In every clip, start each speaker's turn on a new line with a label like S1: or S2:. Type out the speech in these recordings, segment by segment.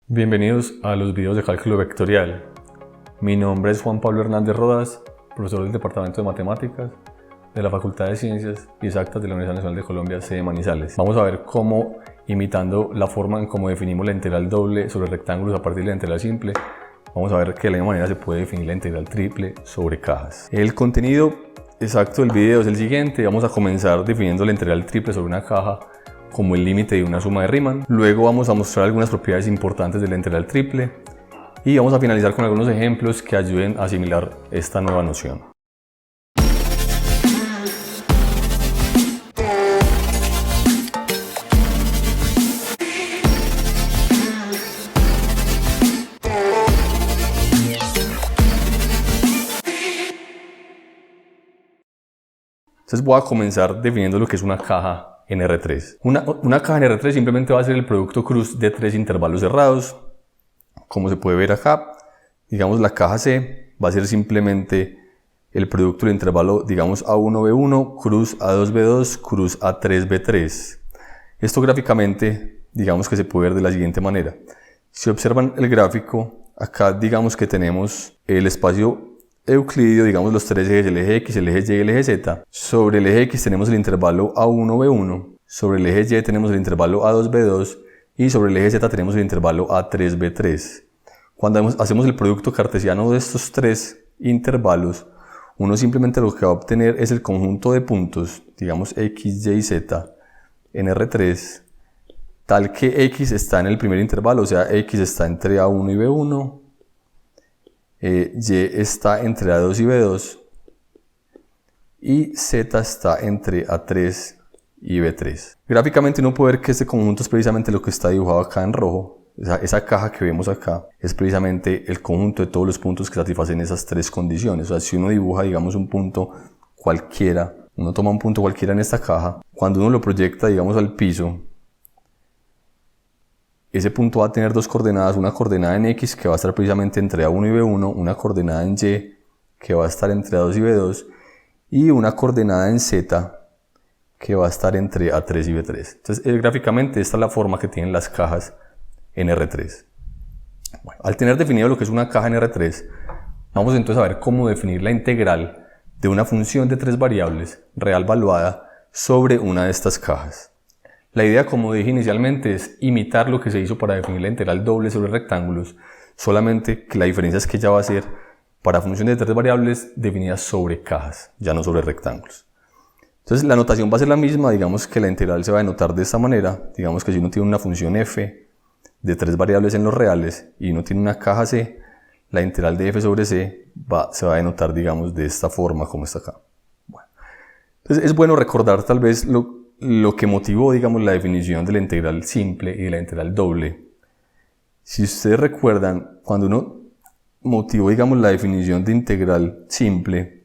S1: Bienvenidos a los videos de cálculo vectorial. Mi nombre es Juan Pablo Hernández Rodas, profesor del Departamento de Matemáticas de la Facultad de Ciencias Exactas de la Universidad Nacional de Colombia, sede Manizales. Vamos a ver cómo, imitando la forma en cómo definimos la integral doble sobre rectángulos a partir de la integral simple, vamos a ver que de la misma manera se puede definir la integral triple sobre cajas. El contenido exacto del video es el siguiente. Vamos a comenzar definiendo la integral triple sobre una caja como el límite de una suma de Riemann. Luego vamos a mostrar algunas propiedades importantes de la integral triple y vamos a finalizar con algunos ejemplos que ayuden a asimilar esta nueva noción. Entonces voy a comenzar definiendo lo que es una caja en R3. Una caja en R3 simplemente va a ser el producto cruz de tres intervalos cerrados. Como se puede ver acá, digamos la caja C va a ser simplemente el producto del intervalo, digamos A1B1, cruz A2B2, cruz A3B3. Esto gráficamente, digamos que se puede ver de la siguiente manera. Si observan el gráfico, acá digamos que tenemos el espacio euclidio, digamos los tres ejes, el eje X, el eje Y y el eje Z. Sobre el eje X tenemos el intervalo A1B1, sobre el eje Y tenemos el intervalo A2B2 y sobre el eje Z tenemos el intervalo A3B3. Cuando hacemos el producto cartesiano de estos tres intervalos, uno simplemente lo que va a obtener es el conjunto de puntos, digamos X, Y y Z en R3, tal que X está en el primer intervalo, o sea X está entre A1 y B1, Y está entre A2 y B2 y Z está entre A3 y B3. Gráficamente uno puede ver que este conjunto es precisamente lo que está dibujado acá en rojo. Esa caja que vemos acá es precisamente el conjunto de todos los puntos que satisfacen esas tres condiciones. O sea, si uno dibuja, digamos, un punto cualquiera, uno toma un punto cualquiera en esta caja, cuando uno lo proyecta, digamos, al piso, ese punto va a tener dos coordenadas, una coordenada en X que va a estar precisamente entre A1 y B1, una coordenada en Y que va a estar entre A2 y B2 y una coordenada en Z que va a estar entre A3 y B3. Entonces, gráficamente esta es la forma que tienen las cajas en R3. Bueno, al tener definido lo que es una caja en R3, vamos entonces a ver cómo definir la integral de una función de tres variables real valuada sobre una de estas cajas. La idea, como dije inicialmente, es imitar lo que se hizo para definir la integral doble sobre rectángulos, solamente que la diferencia es que ya va a ser para funciones de tres variables definidas sobre cajas, ya no sobre rectángulos. Entonces la notación va a ser la misma, digamos que la integral se va a denotar de esta manera, digamos que si uno tiene una función f de tres variables en los reales y uno tiene una caja C, la integral de f sobre C se va a denotar, digamos, de esta forma como está acá. Bueno, entonces es bueno recordar tal vez lo que motivó, digamos, la definición de la integral simple y de la integral doble. Si ustedes recuerdan, cuando uno motivó, digamos, la definición de integral simple,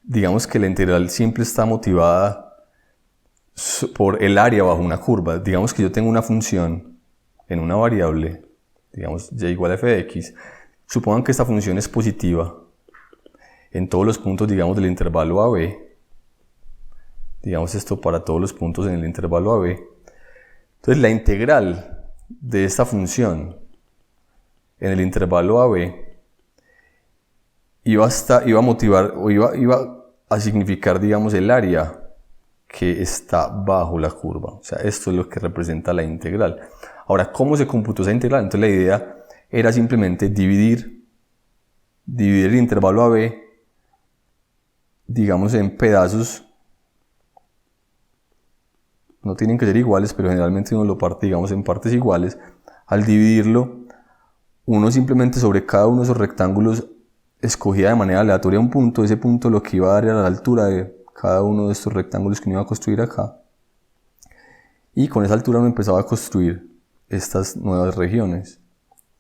S1: digamos que la integral simple está motivada por el área bajo una curva. Digamos que yo tengo una función en una variable, digamos y igual a f de x, supongan que esta función es positiva en todos los puntos, digamos, del intervalo AB, digamos esto para todos los puntos en el intervalo AB. Entonces la integral de esta función en el intervalo AB iba a motivar o iba a significar, digamos, el área que está bajo la curva. O sea, esto es lo que representa la integral. Ahora, ¿cómo se computó esa integral? Entonces la idea era simplemente dividir el intervalo AB, digamos, en pedazos. No tienen que ser iguales, pero generalmente uno lo parte, digamos, en partes iguales. Al dividirlo, uno simplemente sobre cada uno de esos rectángulos escogía de manera aleatoria un punto. Ese punto lo que iba a dar era la altura de cada uno de estos rectángulos que uno iba a construir acá. Y con esa altura uno empezaba a construir estas nuevas regiones.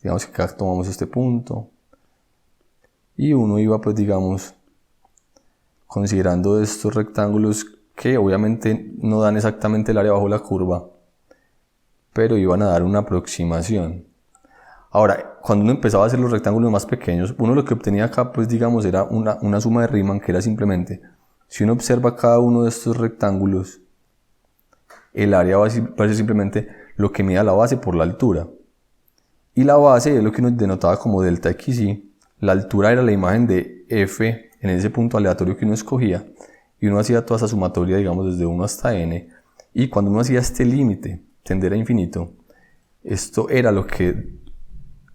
S1: Digamos que acá tomamos este punto. Y uno iba, pues, digamos, considerando estos rectángulos que obviamente no dan exactamente el área bajo la curva, pero iban a dar una aproximación. Ahora, cuando uno empezaba a hacer los rectángulos más pequeños, uno lo que obtenía acá, pues, digamos, era una suma de Riemann, que era simplemente, si uno observa cada uno de estos rectángulos, el área va a ser simplemente lo que mida la base por la altura. Y la base es lo que nos denotaba como delta xy. La altura era la imagen de f en ese punto aleatorio que uno escogía. Y uno hacía toda esa sumatoria, digamos, desde 1 hasta n. Y cuando uno hacía este límite, tender a infinito, esto era lo que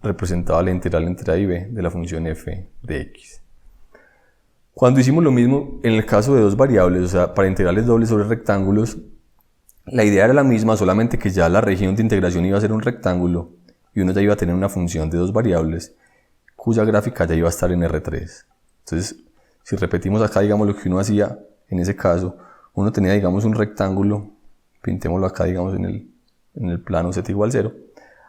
S1: representaba la integral entre a y b de la función f de x. Cuando hicimos lo mismo en el caso de dos variables, o sea, para integrales dobles sobre rectángulos, la idea era la misma, solamente que ya la región de integración iba a ser un rectángulo y uno ya iba a tener una función de dos variables cuya gráfica ya iba a estar en R3. Entonces, si repetimos acá, digamos, lo que uno hacía en ese caso, uno tenía, digamos, un rectángulo, pintémoslo acá, digamos, en el plano z igual 0.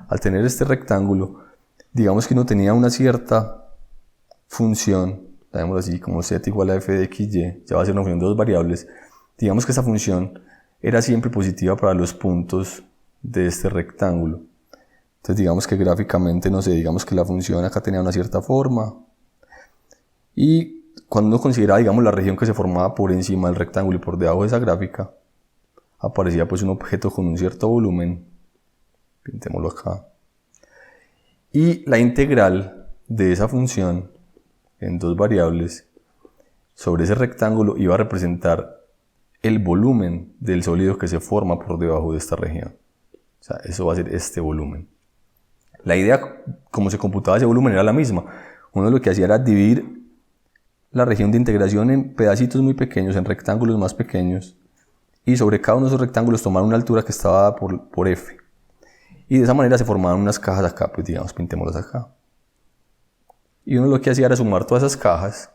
S1: Al tener este rectángulo, digamos que uno tenía una cierta función, llamémoslo así, como z igual a f de xy, ya va a ser una función de dos variables. Digamos que esa función era siempre positiva para los puntos de este rectángulo. Entonces digamos que gráficamente, no sé, digamos que la función acá tenía una cierta forma. Y cuando uno consideraba, digamos, la región que se formaba por encima del rectángulo y por debajo de esa gráfica, aparecía pues un objeto con un cierto volumen. Pintémoslo acá. Y la integral de esa función en dos variables sobre ese rectángulo iba a representar el volumen del sólido que se forma por debajo de esta región. O sea, eso va a ser este volumen. La idea, como se computaba ese volumen, era la misma. Uno lo que hacía era dividir la región de integración en pedacitos muy pequeños, en rectángulos más pequeños, y sobre cada uno de esos rectángulos tomar una altura que estaba dada por f. Y de esa manera se formaban unas cajas acá, pues digamos, pintémoslas acá. Y uno lo que hacía era sumar todas esas cajas.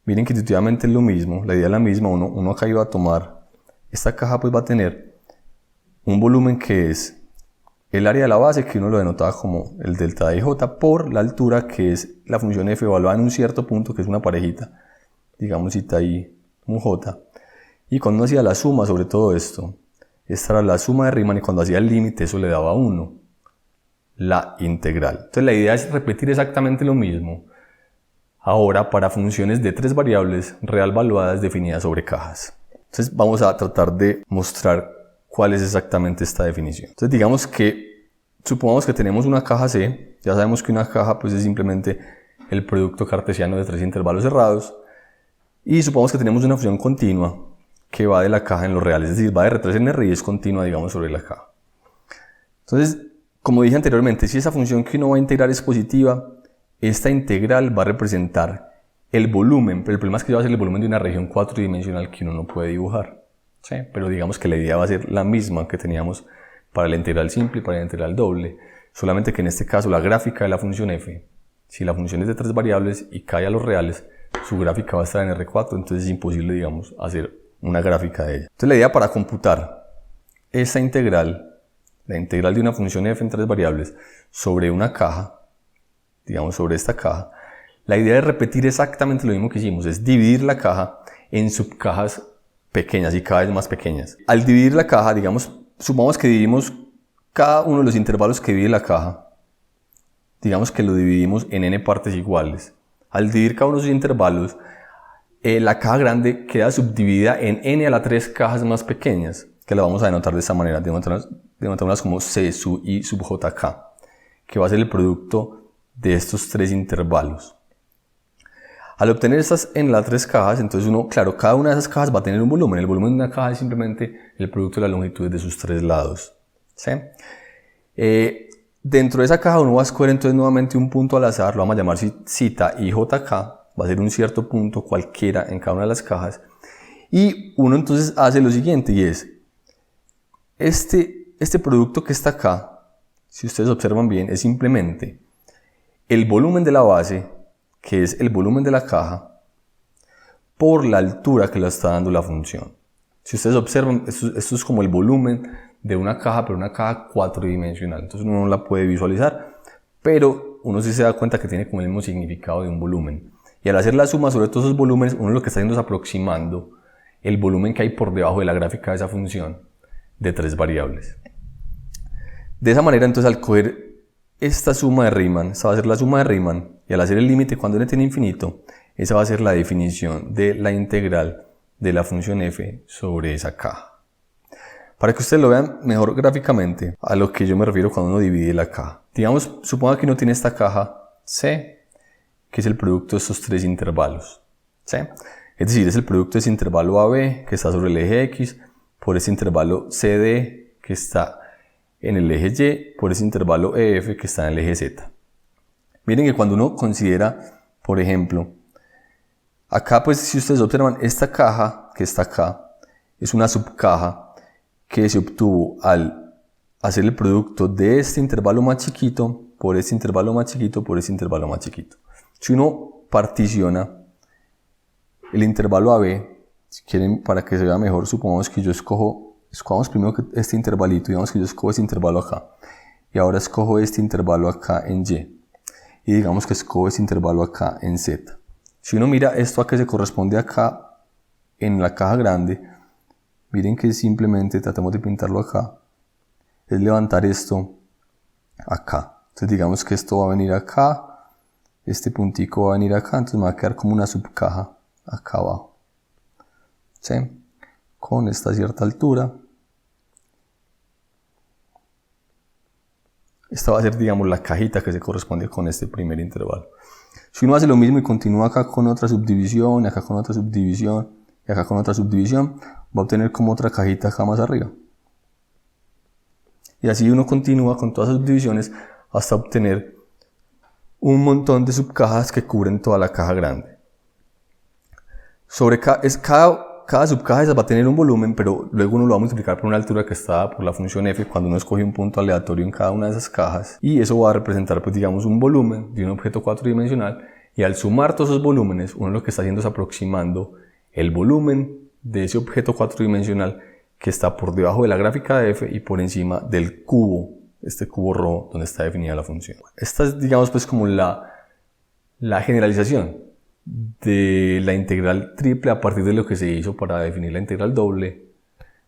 S1: Miren que intuitivamente es lo mismo, la idea es la misma. Uno acá iba a tomar, esta caja pues va a tener un volumen que es el área de la base, que uno lo denotaba como el delta de j, por la altura, que es la función f evaluada en un cierto punto, que es una parejita, digamos cita ahí un j. Y cuando uno hacía la suma sobre todo esto, esta era la suma de Riemann, y cuando hacía el límite eso le daba 1, la integral. Entonces la idea es repetir exactamente lo mismo, ahora para funciones de tres variables real valuadas definidas sobre cajas. Entonces vamos a tratar de mostrar cuál es exactamente esta definición. Entonces digamos que, supongamos que tenemos una caja C, ya sabemos que una caja pues es simplemente el producto cartesiano de tres intervalos cerrados, y supongamos que tenemos una función continua que va de la caja en los reales, es decir, va de R3 en R y es continua, digamos, sobre la caja. Entonces, como dije anteriormente, si esa función que uno va a integrar es positiva, esta integral va a representar el volumen, pero el problema es que va a ser el volumen de una región cuatridimensional que uno no puede dibujar. ¿Sí? Pero digamos que la idea va a ser la misma que teníamos para la integral simple y para la integral doble, solamente que en este caso la gráfica de la función f, si la función es de tres variables y cae a los reales, su gráfica va a estar en R4, entonces es imposible, digamos, hacer una gráfica de ella. Entonces la idea para computar esa integral, la integral de una función f en tres variables sobre una caja, digamos sobre esta caja, la idea es repetir exactamente lo mismo que hicimos, es dividir la caja en subcajas pequeñas y cada vez más pequeñas. Al dividir la caja, digamos, supongamos que dividimos cada uno de los intervalos que divide la caja, digamos que lo dividimos en n partes iguales. Al dividir cada uno de esos intervalos, la caja grande queda subdividida en n a la 3 cajas más pequeñas, que la vamos a denotar de esta manera, denotarlas como c sub i sub jk, que va a ser el producto de estos tres intervalos. Al obtener estas en las tres cajas, entonces uno, claro, cada una de esas cajas va a tener un volumen. El volumen de una caja es simplemente el producto de las longitudes de sus tres lados. ¿Sí? Dentro de esa caja uno va a escoger entonces nuevamente un punto al azar, lo vamos a llamar cita y jk, va a ser un cierto punto cualquiera en cada una de las cajas. Y uno entonces hace lo siguiente, y es, este producto que está acá, si ustedes observan bien, es simplemente el volumen de la base, que es el volumen de la caja, por la altura que le está dando la función. Si ustedes observan, esto es como el volumen de una caja, pero una caja cuatridimensional. Entonces uno no la puede visualizar, pero uno sí se da cuenta que tiene como el mismo significado de un volumen. Y al hacer la suma sobre todos esos volúmenes, uno lo que está haciendo es aproximando el volumen que hay por debajo de la gráfica de esa función de tres variables. De esa manera, entonces, al coger esta suma de Riemann, esa va a ser la suma de Riemann, y al hacer el límite cuando n tiene infinito, esa va a ser la definición de la integral de la función f sobre esa caja. Para que ustedes lo vean mejor gráficamente, a lo que yo me refiero cuando uno divide la caja. Digamos, suponga que uno tiene esta caja C, que es el producto de estos tres intervalos. ¿Sí? Es decir, es el producto de ese intervalo AB, que está sobre el eje X, por ese intervalo CD, que está en el eje Y, por ese intervalo EF, que está en el eje Z. Miren que cuando uno considera, por ejemplo, acá pues si ustedes observan, esta caja que está acá, es una subcaja que se obtuvo al hacer el producto de este intervalo más chiquito, por este intervalo más chiquito, por este intervalo más chiquito. Si uno particiona el intervalo AB, si quieren para que se vea mejor, supongamos que yo escogamos primero este intervalito, digamos que yo escojo este intervalo acá, y ahora escojo este intervalo acá en Y, y digamos que escojo este intervalo acá en Z. Si uno mira esto a que se corresponde acá en la caja grande, miren que simplemente tratemos de pintarlo acá, es levantar esto acá. Entonces digamos que esto va a venir acá, este puntico va a venir acá, entonces me va a quedar como una subcaja acá abajo, ¿sí? Con esta cierta altura. Esta va a ser, digamos, la cajita que se corresponde con este primer intervalo. Si uno hace lo mismo y continúa acá con otra subdivisión, y acá con otra subdivisión, y acá con otra subdivisión, va a obtener como otra cajita acá más arriba. Y así uno continúa con todas las subdivisiones hasta obtener un montón de subcajas que cubren toda la caja grande. Sobre cada subcaja esa va a tener un volumen, pero luego uno lo va a multiplicar por una altura que está dada por la función f cuando uno escoge un punto aleatorio en cada una de esas cajas, y eso va a representar, pues digamos, un volumen de un objeto cuatridimensional, y al sumar todos esos volúmenes, uno lo que está haciendo es aproximando el volumen de ese objeto cuatridimensional que está por debajo de la gráfica de f y por encima del cubo, este cubo rojo donde está definida la función. Esta es, digamos, pues como la generalización de la integral triple a partir de lo que se hizo para definir la integral doble,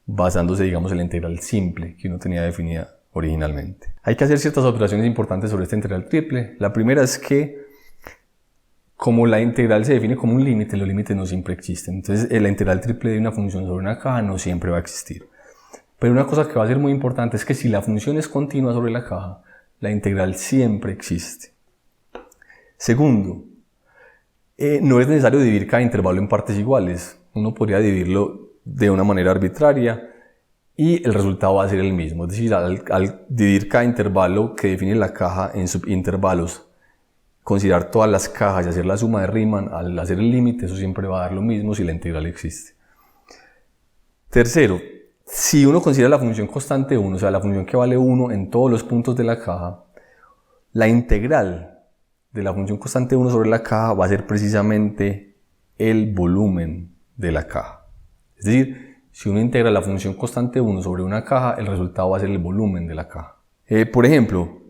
S1: basándose, digamos, en la integral simple que uno tenía definida originalmente. Hay que hacer ciertas observaciones importantes sobre esta integral triple. La primera es que, como la integral se define como un límite, los límites no siempre existen. Entonces, la integral triple de una función sobre una caja no siempre va a existir. Pero una cosa que va a ser muy importante es que si la función es continua sobre la caja, la integral siempre existe. Segundo, no es necesario dividir cada intervalo en partes iguales. Uno podría dividirlo de una manera arbitraria y el resultado va a ser el mismo. Es decir, al dividir cada intervalo que define la caja en subintervalos, considerar todas las cajas y hacer la suma de Riemann, al hacer el límite, eso siempre va a dar lo mismo si la integral existe. Tercero, si uno considera la función constante 1, o sea, la función que vale 1 en todos los puntos de la caja, la integral de la función constante 1 sobre la caja va a ser precisamente el volumen de la caja. Es decir, si uno integra la función constante 1 sobre una caja, el resultado va a ser el volumen de la caja. Por ejemplo,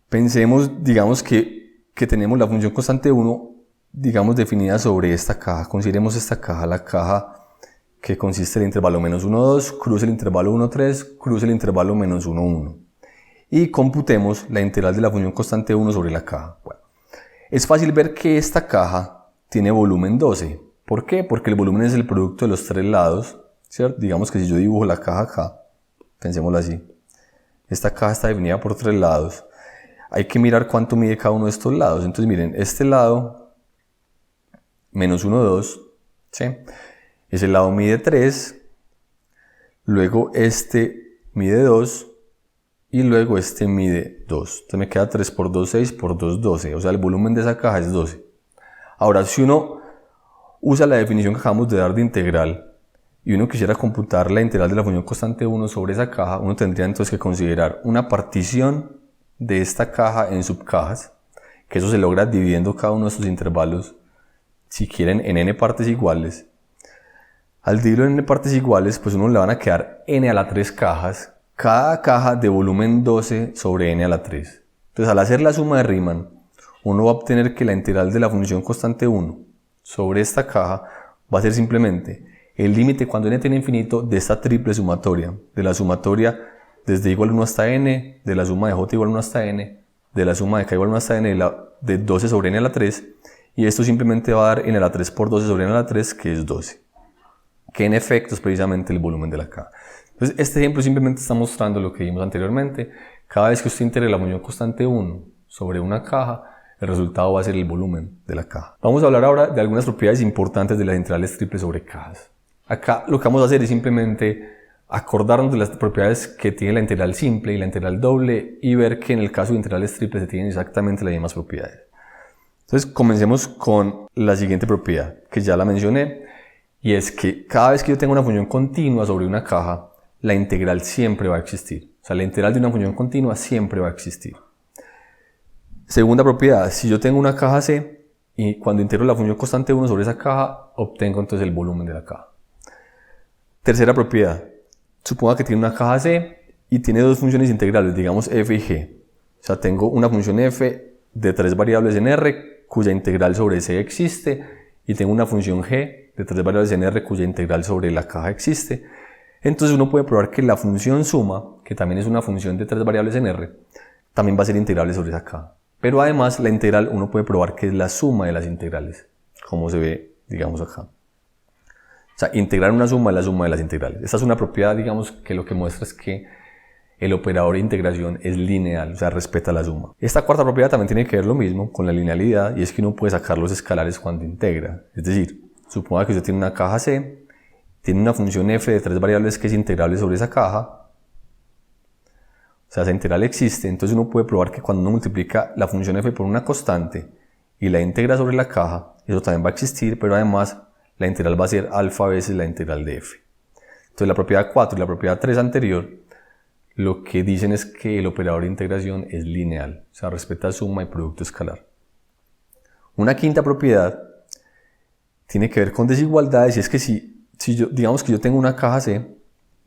S1: pensemos, digamos que tenemos la función constante 1, digamos, definida sobre esta caja. Consideremos esta caja, la caja que consiste en el intervalo menos 1, 2, cruce el intervalo 1, 3, cruce el intervalo menos 1, 1. Y computemos la integral de la función constante 1 sobre la caja. Bueno, es fácil ver que esta caja tiene volumen 12. ¿Por qué? Porque el volumen es el producto de los tres lados, ¿cierto? Digamos que si yo dibujo la caja acá, pensémoslo así. Esta caja está definida por tres lados. Hay que mirar cuánto mide cada uno de estos lados. Entonces miren, este lado, menos 1, 2, ¿sí? Ese lado mide 3, luego este mide 2, y luego este mide 2. Entonces me queda 3 por 2, 6 por 2, 12. O sea, el volumen de esa caja es 12. Ahora, si uno usa la definición que acabamos de dar de integral y uno quisiera computar la integral de la función constante 1 sobre esa caja, uno tendría entonces que considerar una partición de esta caja en subcajas, que eso se logra dividiendo cada uno de estos intervalos, si quieren, en n partes iguales. Al dividirlo en n partes iguales, pues uno le van a quedar n a la 3 cajas, cada caja de volumen 12 sobre n a la 3. Entonces, al hacer la suma de Riemann, uno va a obtener que la integral de la función constante 1 sobre esta caja va a ser simplemente el límite cuando n tiene infinito de esta triple sumatoria, de la sumatoria desde igual 1 hasta n, de la suma de j igual 1 hasta n, de la suma de k igual 1 hasta n, de 12 sobre n a la 3, y esto simplemente va a dar n a la 3 por 12 sobre n a la 3, que es 12, que en efecto es precisamente el volumen de la caja. Entonces este ejemplo simplemente está mostrando lo que vimos anteriormente. Cada vez que usted integre la función constante 1 sobre una caja, el resultado va a ser el volumen de la caja. Vamos a hablar ahora de algunas propiedades importantes de las integrales triples sobre cajas. Acá lo que vamos a hacer es simplemente acordarnos de las propiedades que tiene la integral simple y la integral doble y ver que en el caso de integrales triples se tienen exactamente las mismas propiedades. Entonces comencemos con la siguiente propiedad, que ya la mencioné, y es que cada vez que yo tengo una función continua sobre una caja, la integral siempre va a existir. O sea, la integral de una función continua siempre va a existir. Segunda propiedad, si yo tengo una caja C y cuando integro la función constante 1 sobre esa caja, obtengo entonces el volumen de la caja. Tercera propiedad, suponga que tiene una caja C y tiene dos funciones integrales, digamos f y g. O sea, tengo una función f de 3 variables en R cuya integral sobre C existe y tengo una función g de 3 variables en R cuya integral sobre la caja existe. Entonces uno puede probar que la función suma, que también es una función de 3 variables en R, también va a ser integrable sobre esa caja. Pero además la integral uno puede probar que es la suma de las integrales, como se ve, digamos, acá. O sea, integrar una suma es la suma de las integrales. Esta es una propiedad, digamos, que lo que muestra es que el operador de integración es lineal, o sea, respeta la suma. Esta cuarta propiedad también tiene que ver lo mismo con la linealidad, y es que uno puede sacar los escalares cuando integra. Es decir, suponga que usted tiene una caja C, tiene una función f de 3 variables que es integrable sobre esa caja. O sea, esa integral existe, entonces uno puede probar que cuando uno multiplica la función f por una constante y la integra sobre la caja, eso también va a existir, pero además la integral va a ser alfa veces la integral de f. Entonces la propiedad 4 y la propiedad 3 anterior lo que dicen es que el operador de integración es lineal, o sea, respeta suma y producto escalar. Una quinta propiedad tiene que ver con desigualdades, y es que si yo, digamos que yo tengo una caja C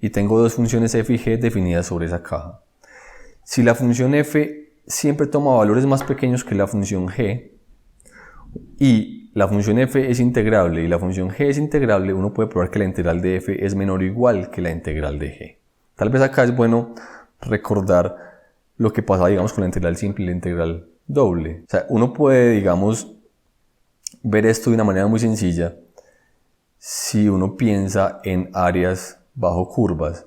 S1: y tengo dos funciones f y g definidas sobre esa caja. Si la función f siempre toma valores más pequeños que la función g y la función f es integrable y la función g es integrable, uno puede probar que la integral de f es menor o igual que la integral de g. Tal vez acá es bueno recordar lo que pasa, digamos, con la integral simple y la integral doble. O sea, uno puede, digamos, ver esto de una manera muy sencilla si uno piensa en áreas bajo curvas.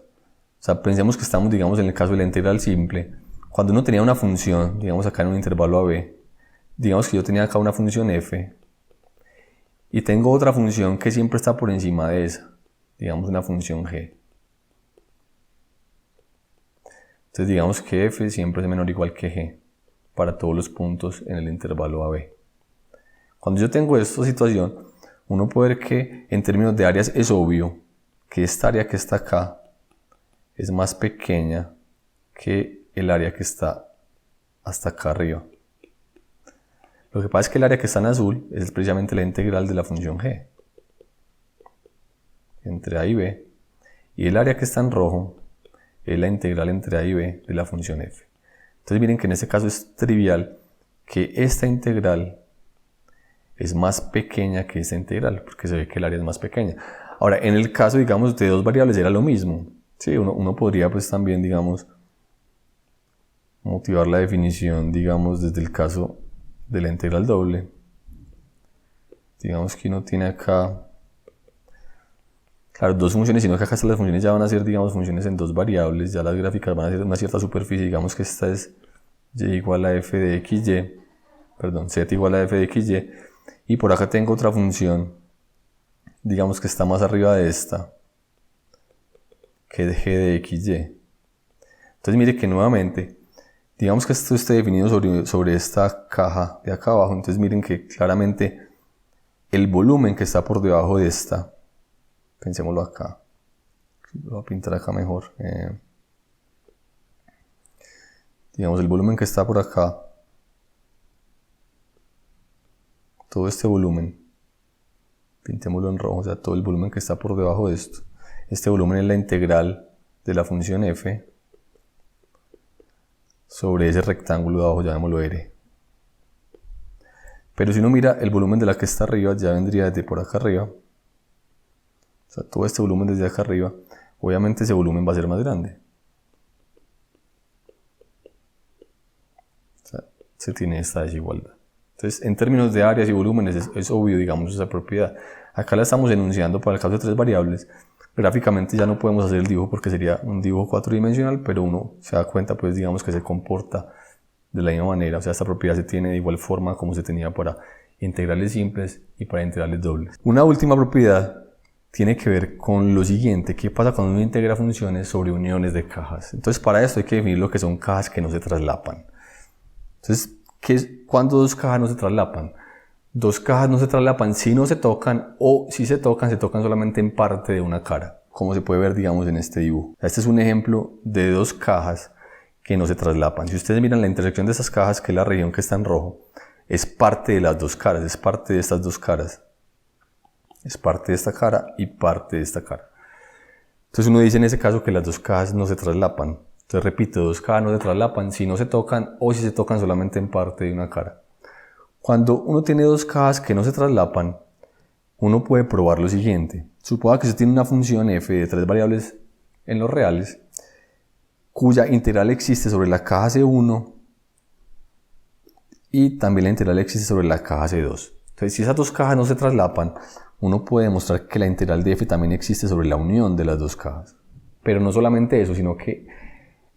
S1: O sea, pensemos que estamos, digamos, en el caso de la integral simple. Cuando uno tenía una función, digamos acá en un intervalo AB, digamos que yo tenía acá una función f y tengo otra función que siempre está por encima de esa, digamos una función g. Entonces digamos que f siempre es menor o igual que g para todos los puntos en el intervalo AB. Cuando yo tengo esta situación, uno puede ver que en términos de áreas es obvio que esta área que está acá es más pequeña que el área que está hasta acá arriba. Lo que pasa es que el área que está en azul es precisamente la integral de la función g entre a y b, y el área que está en rojo es la integral entre a y b de la función f. Entonces miren que en este caso es trivial que esta integral es más pequeña que esta integral, porque se ve que el área es más pequeña. Ahora, en el caso, digamos, de dos variables era lo mismo. Sí, uno podría pues también, digamos, motivar la definición, digamos, desde el caso de la integral doble. Digamos que uno tiene acá, claro, dos funciones, sino que acá las funciones ya van a ser, digamos, funciones en dos variables, ya las gráficas van a ser una cierta superficie, digamos que esta es y igual a f de xy, perdón, z igual a f de xy, y por acá tengo otra función, digamos que está más arriba de esta, que es g de xy. Entonces mire que nuevamente, digamos que esto esté definido sobre esta caja de acá abajo, entonces miren que claramente el volumen que está por debajo de esta, pensémoslo acá, lo voy a pintar acá mejor, digamos el volumen que está por acá, todo este volumen, pintémoslo en rojo, o sea todo el volumen que está por debajo de esto, este volumen es la integral de la función f sobre ese rectángulo de abajo, llamémoslo R. Pero si uno mira el volumen de la que está arriba, ya vendría desde por acá arriba. O sea, todo este volumen desde acá arriba, obviamente ese volumen va a ser más grande. O sea, se tiene esta desigualdad. Entonces, en términos de áreas y volúmenes, es obvio, digamos, esa propiedad. Acá la estamos enunciando para el caso de tres variables, Gráficamente ya no podemos hacer el dibujo porque sería un dibujo cuatridimensional, pero uno se da cuenta, pues digamos que se comporta de la misma manera. O sea, esta propiedad se tiene de igual forma como se tenía para integrales simples y para integrales dobles. Una última propiedad tiene que ver con lo siguiente: ¿qué pasa cuando uno integra funciones sobre uniones de cajas? Entonces, para esto hay que definir lo que son cajas que no se traslapan. Entonces, ¿cuándo dos cajas no se traslapan? Dos cajas no se traslapan si no se tocan, o si se tocan solamente en parte de una cara, como se puede ver, digamos, en este dibujo. Este es un ejemplo de dos cajas que no se traslapan. Si ustedes miran la intersección de esas cajas, que es la región que está en rojo, es parte de las dos caras, es parte de estas dos caras. Es parte de esta cara y parte de esta cara. Entonces uno dice en ese caso que las dos cajas no se traslapan. Entonces repito, dos cajas no se traslapan si no se tocan, o si se tocan solamente en parte de una cara. Cuando uno tiene dos cajas que no se traslapan, uno puede probar lo siguiente. Suponga que usted tiene una función f de 3 variables en los reales, cuya integral existe sobre la caja C1 y también la integral existe sobre la caja C2. Entonces, si esas dos cajas no se traslapan, uno puede demostrar que la integral de f también existe sobre la unión de las dos cajas. Pero no solamente eso, sino que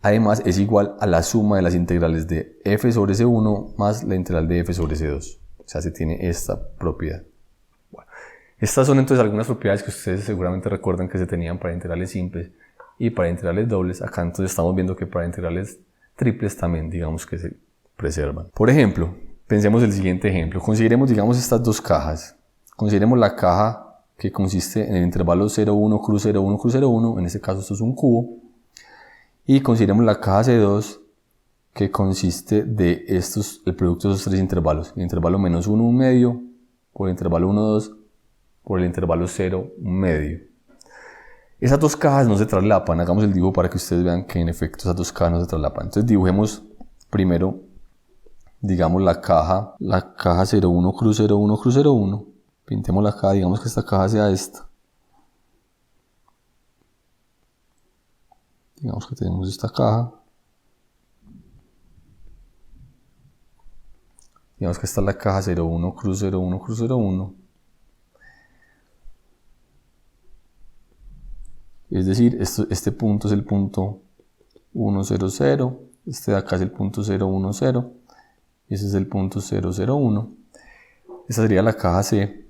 S1: además es igual a la suma de las integrales de f sobre C1 más la integral de f sobre C2. O sea, se tiene esta propiedad. Bueno, estas son entonces algunas propiedades que ustedes seguramente recuerdan que se tenían para integrales simples y para integrales dobles. Acá entonces estamos viendo que para integrales triples también, digamos, que se preservan. Por ejemplo, pensemos el siguiente ejemplo. Consideremos, digamos, estas dos cajas. Consideremos la caja que consiste en el intervalo 0,1, cruz 0,1, cruz 0,1. En este caso esto es un cubo. Y consideremos la caja C2, que consiste de el producto de estos tres intervalos. El intervalo -1, 1 medio, por el intervalo 1, 2, por el intervalo 0, 1 medio. Esas dos cajas no se traslapan. Hagamos el dibujo para que ustedes vean que en efecto esas dos cajas no se traslapan. Entonces dibujemos primero, digamos, la caja 0,1, cruz 0,1, cruz 0,1. Pintemos la caja, digamos que esta caja sea esta. Digamos que tenemos esta caja. Digamos que esta es la caja 0,1, cruz 0,1, cruz 0,1. Es decir, este punto es el punto 1, 0, 0. Este de acá es el punto 0, 1, 0. Y ese es el punto 0, 0, 1. Esta sería la caja C.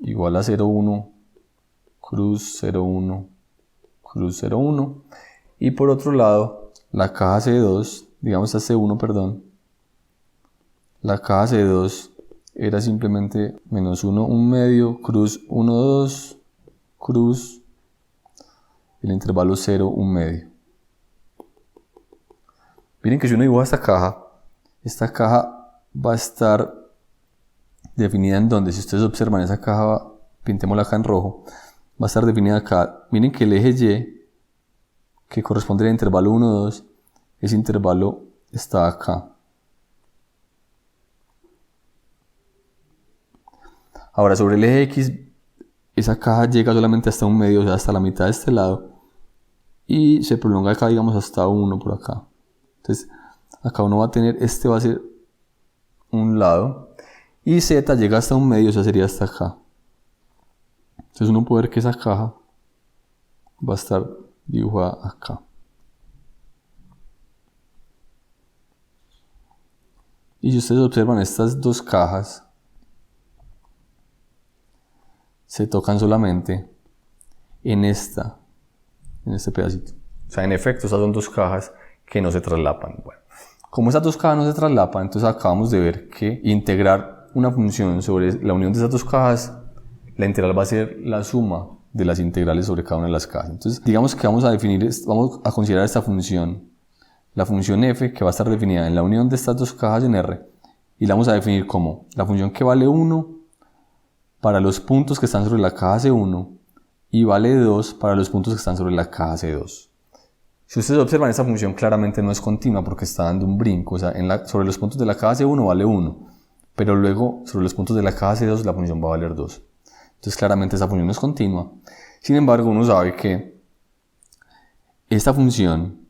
S1: Igual a 0,1, cruz 0,1, cruz 0,1. Y por otro lado, la caja C2, digamos esta C1, perdón. La caja C2 era simplemente -1, 1 medio, cruz 1, 2, cruz, el intervalo 0, 1 medio. Miren que si uno dibuja esta caja va a estar definida en donde, si ustedes observan esa caja, pintémosla acá en rojo, va a estar definida acá. Miren que el eje Y, que corresponde al intervalo 1, 2, ese intervalo está acá. Ahora, sobre el eje X, esa caja llega solamente hasta 1 medio, o sea, hasta la mitad de este lado, y se prolonga acá, digamos, hasta 1 por acá. Entonces, acá uno va a tener, este va a ser un lado, y Z llega hasta 1 medio, o sea, sería hasta acá. Entonces uno puede ver que esa caja va a estar dibujada acá. Y si ustedes observan, estas dos cajas se tocan solamente en este pedacito. O sea, en efecto, estas son dos cajas que no se traslapan. Bueno, como estas dos cajas no se traslapan, entonces acabamos de ver que integrar una función sobre la unión de estas dos cajas, la integral va a ser la suma de las integrales sobre cada una de las cajas. Entonces, digamos que vamos a considerar esta función, la función f, que va a estar definida en la unión de estas dos cajas en R, y la vamos a definir como la función que vale 1 para los puntos que están sobre la caja C1 y vale 2 para los puntos que están sobre la caja C2. Si ustedes observan, esta función claramente no es continua porque está dando un brinco. O sea, sobre los puntos de la caja C1 vale 1, pero luego sobre los puntos de la caja C2 la función va a valer 2. Entonces claramente esta función no es continua. Sin embargo, uno sabe que esta función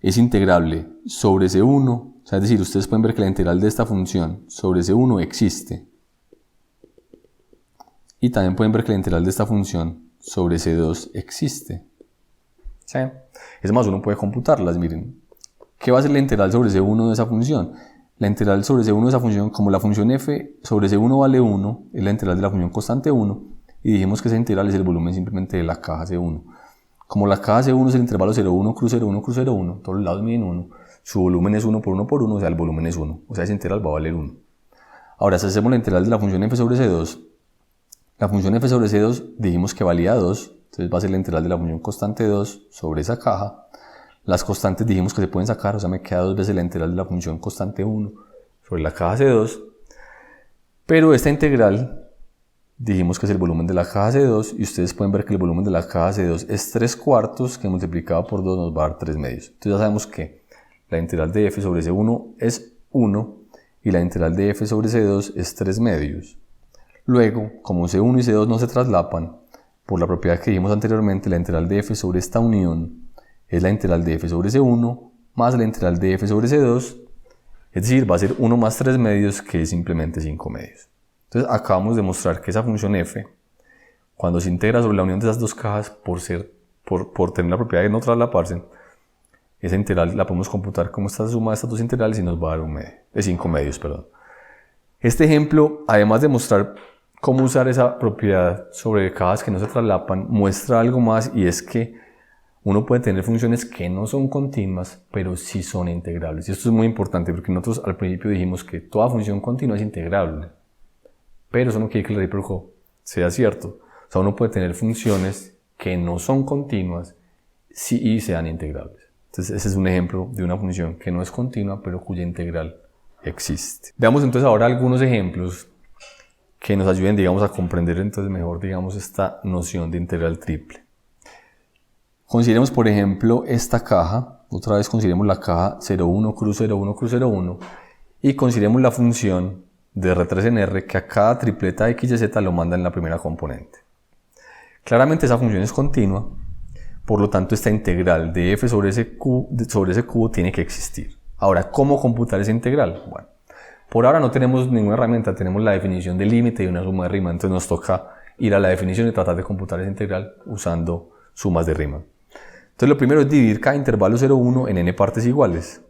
S1: es integrable sobre C1. O sea, es decir, ustedes pueden ver que la integral de esta función sobre C1 existe. Y también pueden ver que la integral de esta función sobre C2 existe. ¿Sí? Es más, uno puede computarlas, miren. ¿Qué va a ser la integral sobre C1 de esa función? La integral sobre C1 de esa función, como la función f sobre C1 vale 1, es la integral de la función constante 1, y dijimos que esa integral es el volumen simplemente de la caja C1. Como la caja C1 es el intervalo 0,1 cruz 0,1 cruz 0,1, todos los lados miden 1, su volumen es 1 por 1 por 1, o sea, el volumen es 1, o sea, esa integral va a valer 1. Ahora, si hacemos la integral de la función f sobre C2, la función f sobre C2 dijimos que valía 2, entonces va a ser la integral de la función constante 2 sobre esa caja. Las constantes dijimos que se pueden sacar, o sea, me queda 2 veces la integral de la función constante 1 sobre la caja C2. Pero esta integral dijimos que es el volumen de la caja C2 y ustedes pueden ver que el volumen de la caja C2 es 3 cuartos, que multiplicado por 2 nos va a dar 3 medios. Entonces ya sabemos que la integral de f sobre C1 es 1 y la integral de f sobre C2 es 3 medios. Luego, como C1 y C2 no se traslapan, por la propiedad que dijimos anteriormente, la integral de f sobre esta unión es la integral de f sobre C1 más la integral de f sobre C2, es decir, va a ser 1 más 3 medios, que es simplemente 5 medios. Entonces acabamos de mostrar que esa función f, cuando se integra sobre la unión de esas dos cajas, por tener la propiedad de no traslaparse, esa integral la podemos computar como esta suma de estas dos integrales y nos va a dar 5 medios. Este ejemplo, además de mostrar cómo usar esa propiedad sobre cajas que no se traslapan, muestra algo más, y es que uno puede tener funciones que no son continuas, pero sí son integrables. Y esto es muy importante porque nosotros al principio dijimos que toda función continua es integrable. Pero eso no quiere que el recíproco sea cierto. O sea, uno puede tener funciones que no son continuas y sean integrables. Entonces, ese es un ejemplo de una función que no es continua, pero cuya integral existe. Veamos entonces ahora algunos ejemplos que nos ayuden, digamos, a comprender entonces mejor, digamos, esta noción de integral triple. Consideremos, por ejemplo, esta caja. Otra vez consideremos la caja 0,1 cruz 0,1 cruz 0,1 y consideremos la función de R3 en R que a cada tripleta de x y z lo manda en la primera componente. Claramente esa función es continua, por lo tanto esta integral de f sobre ese cubo tiene que existir. Ahora, ¿cómo computar esa integral? Bueno, por ahora no tenemos ninguna herramienta, tenemos la definición de límite y una suma de Riemann, entonces nos toca ir a la definición y tratar de computar esa integral usando sumas de Riemann. Entonces lo primero es dividir cada intervalo 0,1 en n partes iguales.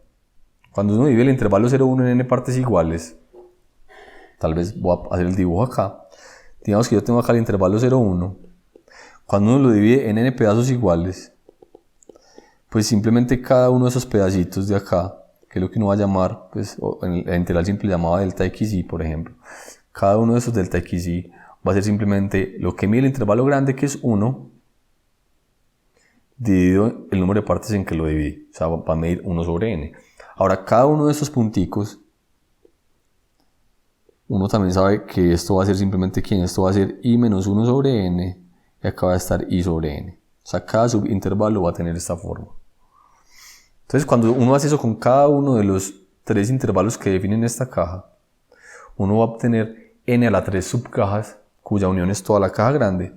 S1: Cuando uno divide el intervalo 0,1 en n partes iguales, tal vez voy a hacer el dibujo acá, digamos que yo tengo acá el intervalo 0,1, cuando uno lo divide en n pedazos iguales, pues simplemente cada uno de esos pedacitos de acá, que es lo que uno va a llamar, pues en la integral simple llamaba delta xy, por ejemplo, cada uno de esos delta xy va a ser simplemente lo que mide el intervalo grande, que es 1, dividido el número de partes en que lo divide, o sea, va a medir 1 sobre n. Ahora, cada uno de estos punticos, uno también sabe que esto va a ser simplemente esto va a ser i menos 1 sobre n, y acá va a estar i sobre n. O sea, cada subintervalo va a tener esta forma. Entonces, cuando uno hace eso con cada uno de los 3 intervalos que definen esta caja, uno va a obtener n a la 3 subcajas, cuya unión es toda la caja grande.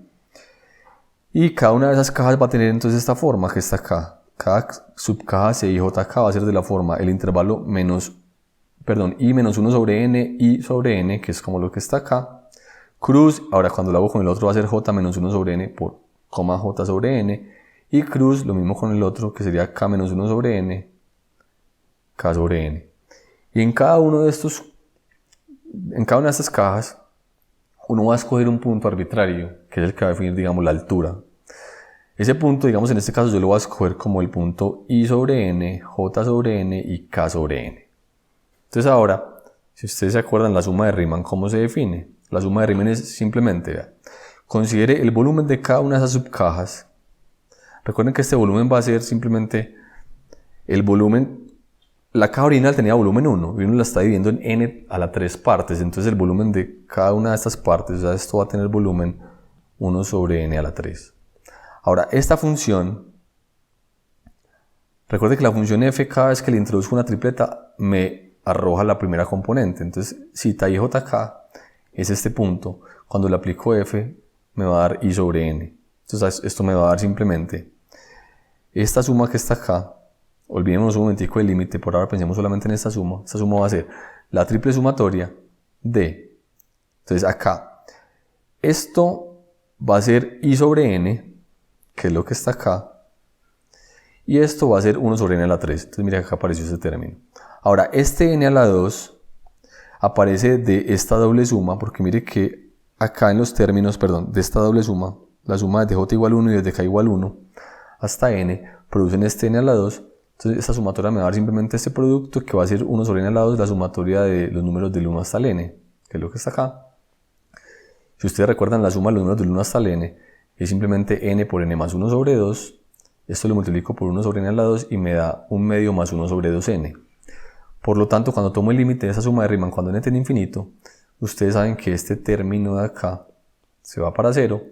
S1: Y cada una de esas cajas va a tener entonces esta forma que está acá. Cada subcaja CIJK va a ser de la forma el intervalo i menos 1 sobre n, i sobre n, que es como lo que está acá. Cruz, ahora cuando lo hago con el otro va a ser j menos 1 sobre n por coma j sobre n. Y cruz, lo mismo con el otro, que sería k menos 1 sobre n, k sobre n. Y en cada una de estas cajas, uno va a escoger un punto arbitrario, que es el que va a definir, digamos, la altura. Ese punto, digamos, en este caso yo lo voy a escoger como el punto i sobre n, j sobre n y k sobre n. Entonces ahora, si ustedes se acuerdan, la suma de Riemann, ¿cómo se define? La suma de Riemann es simplemente, vea, considere el volumen de cada una de esas subcajas. Recuerden que este volumen va a ser simplemente el volumen. La caja original tenía volumen 1 y uno la está dividiendo en n a la 3 partes, entonces el volumen de cada una de estas partes, o sea, esto va a tener volumen 1 sobre n a la 3. Ahora, esta función, recuerde que la función f, cada vez que le introduzco una tripleta, me arroja la primera componente. Entonces, si IJK es este punto, cuando le aplico f, me va a dar i sobre n. Entonces, esto me va a dar simplemente esta suma que está acá. Olvidemos un momentico el límite, por ahora pensemos solamente en esta suma. Esta suma va a ser la triple sumatoria de, entonces acá, esto va a ser i sobre n, que es lo que está acá, y esto va a ser 1 sobre n a la 3. Entonces mira que acá apareció este término. Ahora, este n a la 2 aparece de esta doble suma, porque mire que acá en los términos, perdón, de esta doble suma, la suma desde j igual 1 y desde k igual 1 hasta n, producen este n a la 2. Entonces esta sumatoria me va a dar simplemente este producto, que va a ser 1 sobre n a la 2, la sumatoria de los números del 1 hasta el n, que es lo que está acá. Si ustedes recuerdan, la suma de los números del 1 hasta el n es simplemente n por n más 1 sobre 2. Esto lo multiplico por 1 sobre n a la 2 y me da 1 medio más 1 sobre 2n. Por lo tanto, cuando tomo el límite de esa suma de Riemann cuando n tiende a infinito, ustedes saben que este término de acá se va para 0,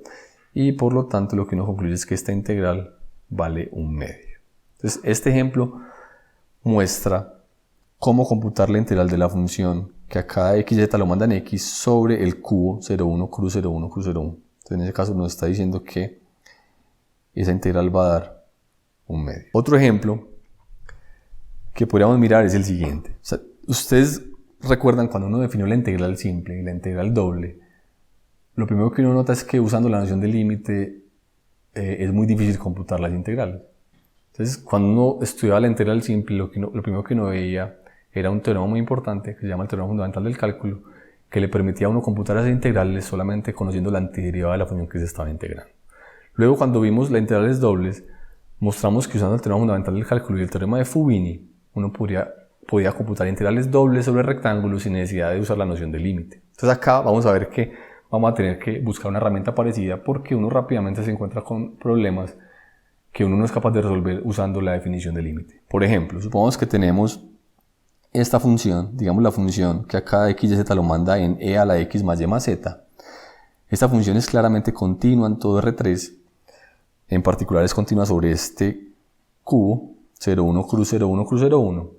S1: y por lo tanto lo que uno concluye es que esta integral vale 1 medio. Entonces este ejemplo muestra cómo computar la integral de la función que a cada xz lo manda en x sobre el cubo 0,1 cruz 0,1 cruz 0,1. Entonces en ese caso nos está diciendo que esa integral va a dar 1 medio. Otro ejemplo que podríamos mirar es el siguiente. O sea, ustedes recuerdan cuando uno definió la integral simple y la integral doble, lo primero que uno nota es que usando la noción de límite es muy difícil computar las integrales. Entonces, cuando uno estudiaba la integral simple, lo primero que uno veía era un teorema muy importante que se llama el teorema fundamental del cálculo, que le permitía a uno computar esas integrales solamente conociendo la antiderivada de la función que se estaba integrando. Luego, cuando vimos las integrales dobles, mostramos que usando el teorema fundamental del cálculo y el teorema de Fubini, uno podía computar integrales dobles sobre rectángulos sin necesidad de usar la noción de límite. Entonces acá vamos a ver que vamos a tener que buscar una herramienta parecida, porque uno rápidamente se encuentra con problemas que uno no es capaz de resolver usando la definición de límite. Por ejemplo, supongamos que tenemos esta función, digamos la función que a cada x y z lo manda en e a la x más y más z. Esta función es claramente continua en todo R3, en particular es continua sobre este cubo 0,1 cruz 0,1 cruz 0,1.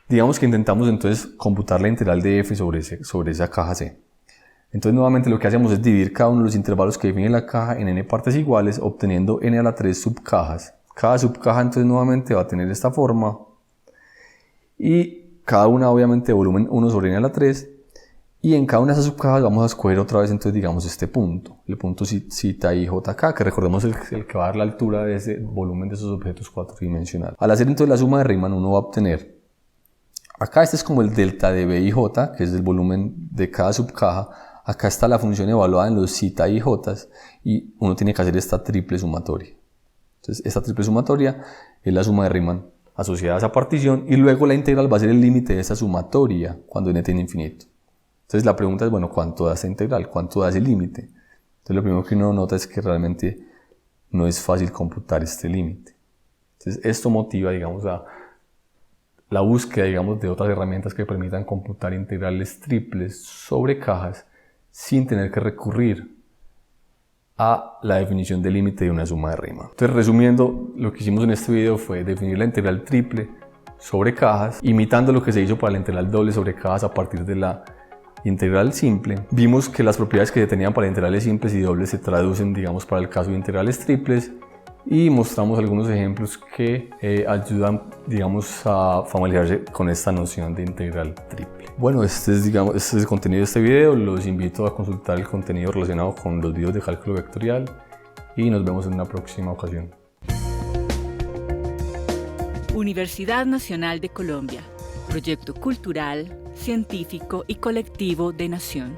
S1: Digamos que intentamos entonces computar la integral de f sobre esa caja C. Entonces nuevamente lo que hacemos es dividir cada uno de los intervalos que define la caja en n partes iguales, obteniendo n a la 3 subcajas. Cada subcaja entonces nuevamente va a tener esta forma, y cada una obviamente de volumen 1 sobre n a la 3, y en cada una de esas subcajas vamos a escoger otra vez entonces digamos este punto, el punto cita i, j, k, que recordemos el que va a dar la altura de ese volumen de esos objetos cuatridimensionales. Al hacer entonces la suma de Riemann uno va a obtener, acá este es como el delta de b y j, que es el volumen de cada subcaja. Acá está la función evaluada en los cita y j, y uno tiene que hacer esta triple sumatoria. Entonces esta triple sumatoria es la suma de Riemann asociada a esa partición, y luego la integral va a ser el límite de esa sumatoria cuando n tiende a infinito. Entonces la pregunta es, bueno, ¿cuánto da esta integral? ¿Cuánto da ese límite? Entonces lo primero que uno nota es que realmente no es fácil computar este límite. Entonces esto motiva, digamos, a la búsqueda, digamos, de otras herramientas que permitan computar integrales triples sobre cajas sin tener que recurrir a la definición de límite de una suma de Riemann. Entonces, resumiendo, lo que hicimos en este video fue definir la integral triple sobre cajas, imitando lo que se hizo para la integral doble sobre cajas a partir de la integral simple. Vimos que las propiedades que se tenían para integrales simples y dobles se traducen, digamos, para el caso de integrales triples, y mostramos algunos ejemplos que ayudan, digamos, a familiarizarse con esta noción de integral triple. Bueno, este es el contenido de este video. Los invito a consultar el contenido relacionado con los videos de cálculo vectorial, y nos vemos en una próxima ocasión.
S2: Universidad Nacional de Colombia, proyecto cultural, científico y colectivo de Nación.